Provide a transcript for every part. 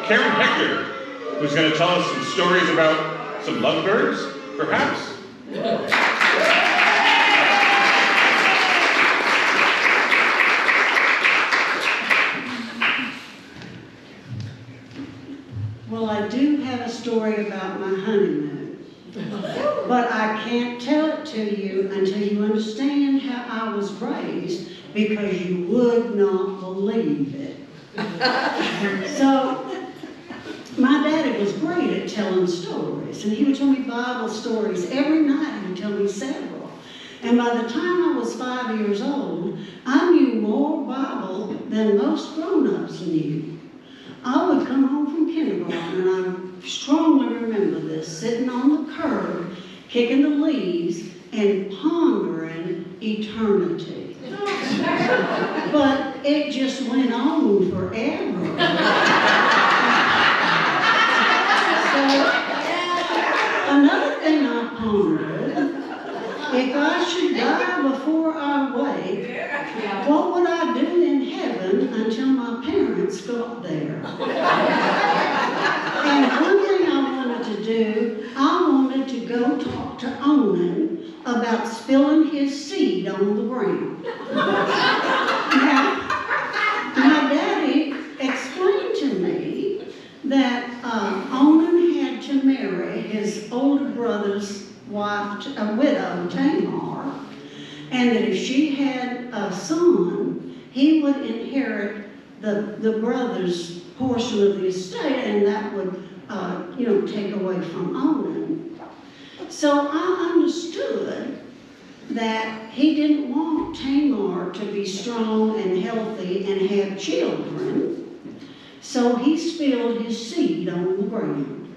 Karen, who's going to tell us some stories about some lovebirds, perhaps? Well, I do have a story about my honeymoon, but I can't tell it to you until you understand how I was raised, because you would not believe it. So, my daddy was great at telling stories, and he would tell me Bible stories every night. He would tell me several. And by the time I was 5 years old, I knew more Bible than most grown-ups knew. I would come home from kindergarten, and I strongly remember this, sitting on the curb, kicking the leaves, and pondering eternity. But it just went on forever. So, another thing I pondered, if I should die before I wake, what would I do in heaven until my parents got there? And one thing I wanted to do, I wanted to go talk to Onan about spilling his seed on the ground. Now, my daddy explained to me that Onan had to marry his older brother's wife, a widow, Tamar, and that if she had a son, he would inherit the brother's portion of the estate, and that would, take away from Onan. So I understood that he didn't want Tamar to be strong and healthy and have children, so he spilled his seed on the ground.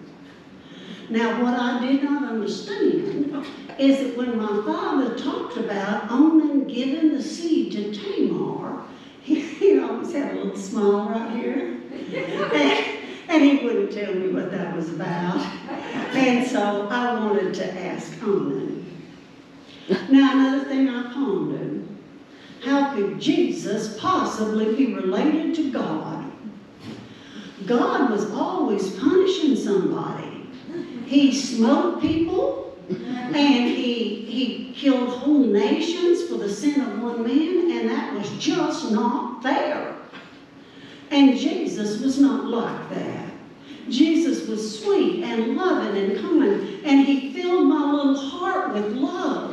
Now, what I did not understand is that when my father talked about Onan giving the seed to Tamar, he always had a little smile right here. And he wouldn't tell me what that was about. And so I wanted to ask Onan. Now, another thing I pondered, how could Jesus possibly be related to God? God was always punishing somebody. He smote people, and he killed whole nations for the sin of one man, and that was just not fair. And Jesus was not like that. Jesus was sweet and loving and kind, and he filled my little heart with love.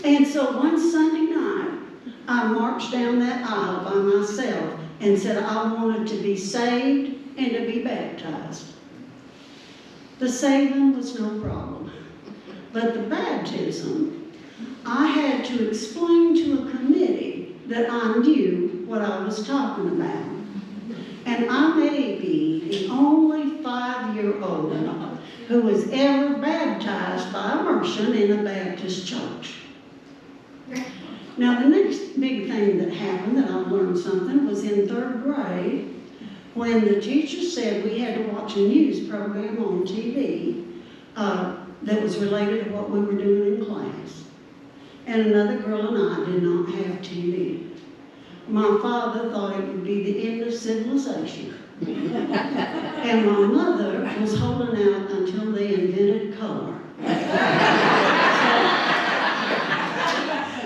And so one Sunday night, I marched down that aisle by myself and said I wanted to be saved and to be baptized. The saving was no problem, but the baptism, I had to explain to a committee that I knew what I was talking about. And I may be the only 5-year-old who was ever baptized by immersion in a Baptist church. Now, the next big thing that happened that I learned something was in 3rd grade, when the teacher said we had to watch a news program on TV that was related to what we were doing in class. And another girl and I did not have TV. My father thought it would be the end of civilization. And my mother was holding out until they invented color.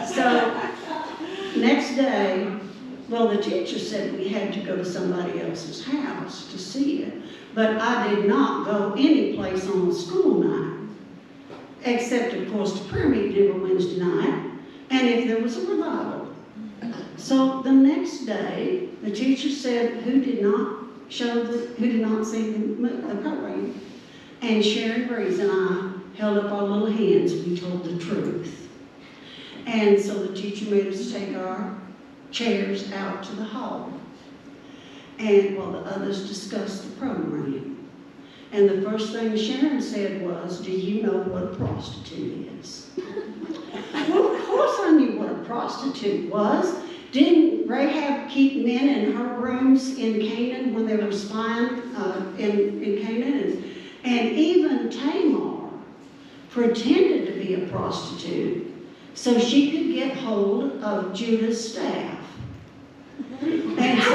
So next day, well, the teacher said we had to go to somebody else's house to see it. But I did not go any place on a school night, except, of course, to prayer meeting every Wednesday night, and if there was a revival. So the next day, the teacher said who did not see the program, and Sharon Breeze and I held up our little hands. We told the truth. And so the teacher made us take our chairs out to the hall, and while the others discussed the program. And the first thing Sharon said was, "Do you know what a prostitute is?" Well, of course I knew what a prostitute was. Didn't Rahab keep men in her rooms in Canaan when they were spying in Canaan? And even Tamar pretended to be a prostitute so she could get hold of Judah's staff. And so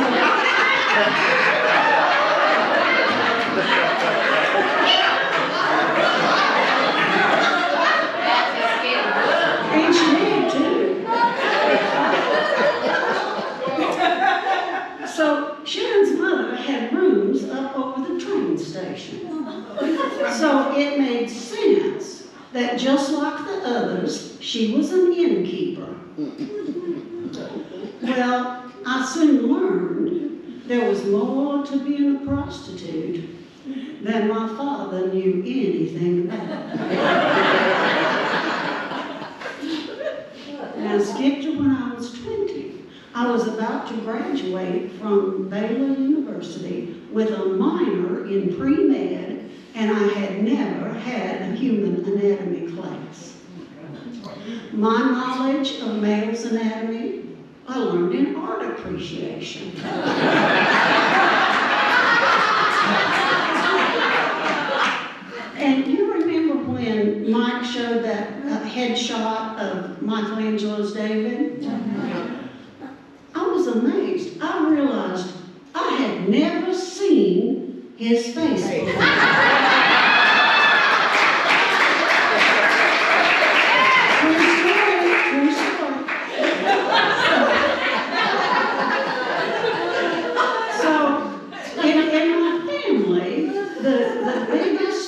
up over the train station. So it made sense that just like the others, she was an innkeeper. Well, I soon learned there was more to being a prostitute than my father knew anything about. Now, skip to when I was 20. I was about to graduate from Baylor University with a minor in pre-med, and I had never had a human anatomy class. My knowledge of male's anatomy, I learned in art appreciation. And you remember when Mike showed that headshot of Michelangelo's David? I was amazed. I realized I had never seen his face before. True story, true story. So, in my family, the biggest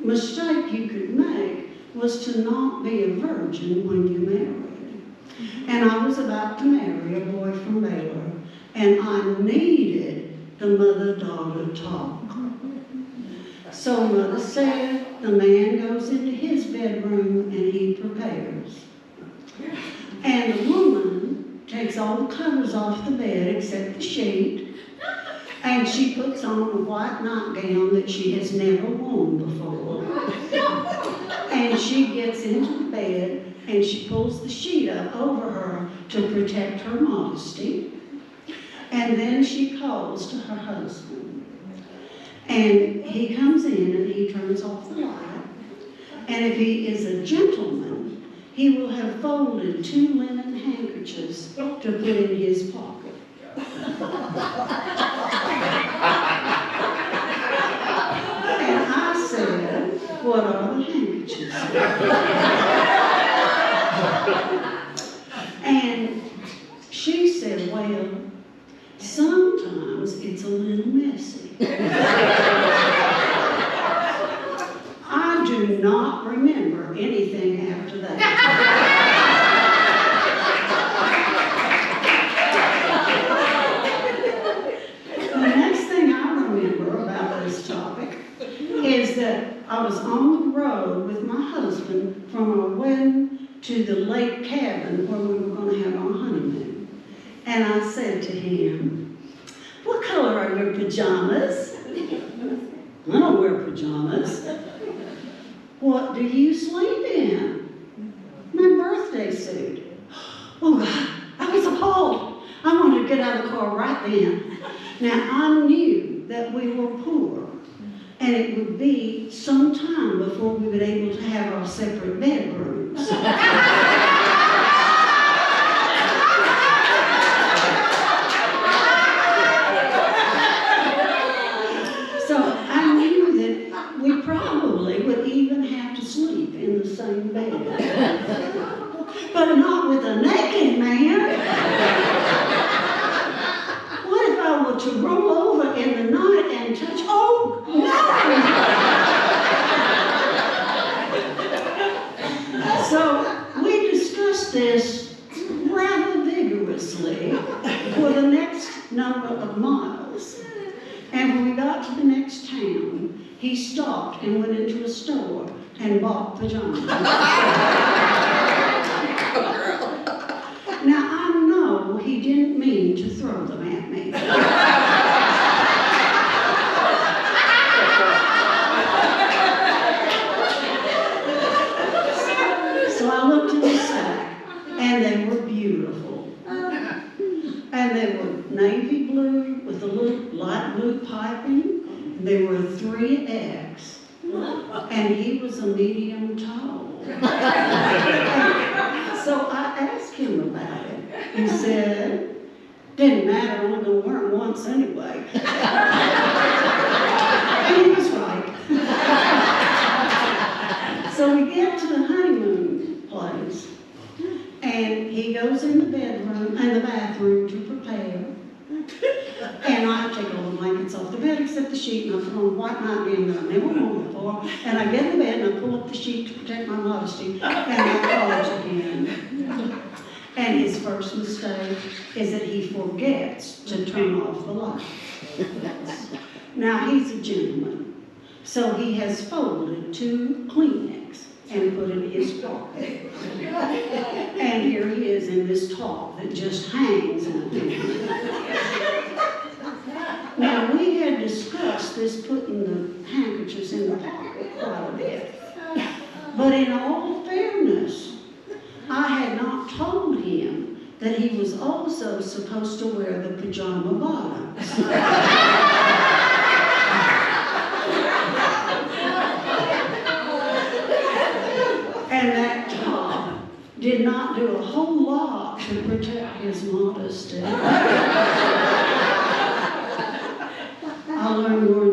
mistake you could make was to not be a virgin when you married. And I was about to marry a boy from Baylor, and I needed the mother-daughter talk. So Mother said, the man goes into his bedroom and he prepares. And the woman takes all the covers off the bed except the sheet, and she puts on a white nightgown that she has never worn before. And she gets into the bed and she pulls the sheet up over her to protect her modesty. And then she calls to her husband. And he comes in and he turns off the light. And if he is a gentleman, he will have folded 2 linen handkerchiefs to put in his pocket. And I said, what are the handkerchiefs? And she said, well, sometimes it's a little messy. I do not remember anything after that. The next thing I remember about this topic is that I was on the road with my husband from our wedding to the lake cabin where we were going to have our honeymoon. And I said to him, what color are your pajamas? I don't wear pajamas. What do you sleep in? My birthday suit. Oh God, I was appalled. I wanted to get out of the car right then. Now I knew that we were poor, and it would be some time before we would be able to have our separate bedrooms. So I knew that we probably would even have to sleep in the same bed. But not with a naked man. What if I were to roll over in the night and touch? Oh, no! So we discussed this rather vigorously for the next number of miles. And when we got to the next town, he stopped and went into a store and bought pajamas. Now, I know he didn't mean to throw them at me. So I looked in the sack, and they were beautiful. And they were navy blue with a little light blue piping. They were 3X. And he was a medium tall. So I asked him about it. He said, didn't matter, I'm going to wear them once anyway. And he was right. So we get to the honeymoon place, and he goes in the bedroom and the bathroom to prepare. And And I take all the blankets off the bed except the sheet, and I put on a white nightgown that I've never worn before, and I get in the bed and I pull up the sheet to protect my modesty, and I call again. And his first mistake is that he forgets to turn off the light. Now, he's a gentleman, so he has folded 2 Kleenex and put in his pocket. And here he is in this top that just hangs in a thing. Now, we had discussed this putting the handkerchiefs in the pocket quite a bit. But in all fairness, I had not told him that he was also supposed to wear the pajama bottoms. And that top did not do a whole lot to protect his modesty. I learned more